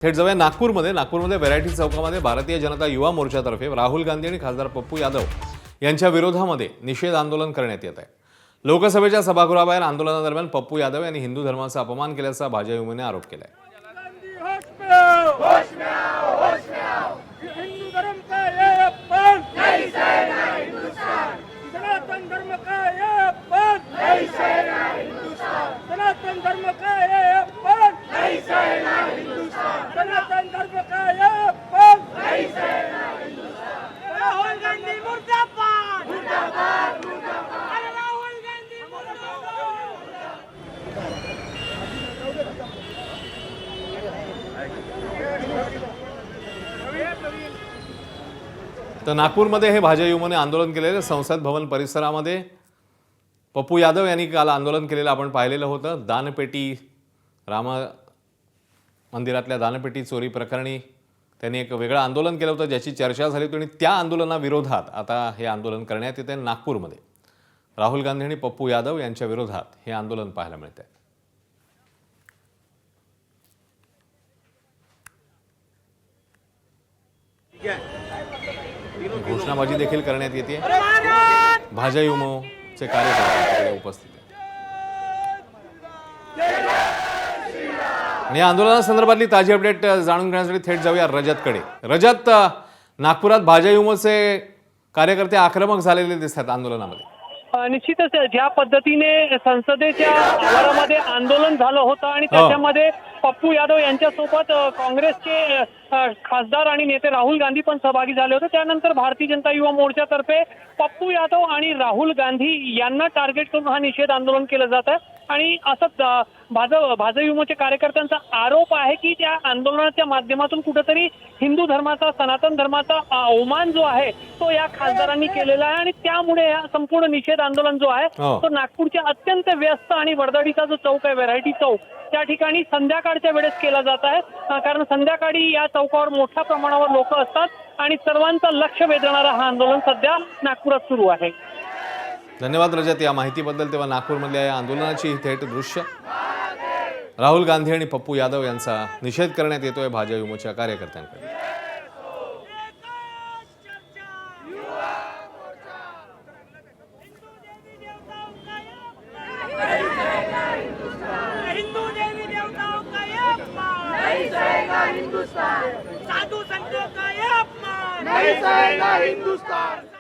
थेट जाऊया नागपूरमध्ये व्हरायटी चौकामध्ये भारतीय जनता युवा मोर्चातर्फे राहुल गांधी आणि खासदार पप्पू यादव यांच्या विरोधामध्ये निषेध आंदोलन करण्यात येत आहे। लोकसभेच्या सभागृहाबाहेर आंदोलनादरम्यान पप्पू यादव यांनी हिंदू धर्माचा अपमान केल्याचा भाजयुमोने आरोप केला आहे। तर नागपूरमध्ये हे भाजयुमोने आंदोलन केलेले संसद भवन परिसरामध्ये पप्पू यादव यांनी काल आंदोलन केलेलं आपण पाहिलेलं होतं। दानपेटी राम मंदिरातल्या दानपेटी चोरी प्रकरणी त्यांनी एक वेगळं आंदोलन केलं होतं ज्याची चर्चा झाली होती आणि त्या आंदोलनाविरोधात आता हे आंदोलन करण्यात येते। नागपूरमध्ये राहुल गांधी आणि पप्पू यादव यांच्या विरोधात हे आंदोलन पाहायला मिळते। घोषणाबाजी देखील करण्यात येते। भाजयुमोचे कार्यकर्ते उपस्थित आहेत। या आंदोलनासंदर्भातली ताजी अपडेट जाणून घेण्यासाठी थेट जाऊया रजतकडे। रजत, नागपुरात भाजयुमोचे कार्यकर्ते आक्रमक झालेले दिसतात आंदोलनामध्ये। निश्चितच ज्या पद्धतीने संसदेच्या आवारामध्ये आंदोलन झालं होतं आणि त्याच्यामध्ये पप्पू यादव यांच्यासोबत काँग्रेसचे खासदार आणि नेते राहुल गांधी पण सहभागी झाले होते। त्यानंतर भारतीय जनता युवा मोर्चातर्फे पप्पू यादव आणि राहुल गांधी यांना टार्गेट करून हा निषेध आंदोलन केलं जात आहे आणि असंच भाजयुमोच्या कार्यकर्त्यांचा आरोप आहे की त्या आंदोलनाच्या माध्यमातून कुठेतरी हिंदू धर्माचा, सनातन धर्माचा अवमान जो आहे तो या खासदारांनी केलेला आहे आणि त्यामुळे हा संपूर्ण निषेध आंदोलन जो आहे तो नागपूरच्या अत्यंत व्यस्त आणि वर्दळीचा जो चौक आहे व्हरायटी चौक त्या ठिकाणी संध्याकाळच्या वेळेस केला जात आहे। कारण संध्याकाळी या चौकावर मोठ्या प्रमाणावर लोक असतात आणि सर्वांचं लक्ष वेधणारा हा आंदोलन सध्या नागपुरात सुरू आहे। धन्यवाद रजत या माहितीबद्दल। तेव्हा नागपूरमधल्या या आंदोलनाची थेट दृश्य राहुल गांधी आणि पप्पू यादव यांचा निषेध करण्यात येतोय भाजयुमोच्या कार्यकर्त्यांकडे। साधु संतों का ये अपमान नहीं सहेगा हिंदुस्तान।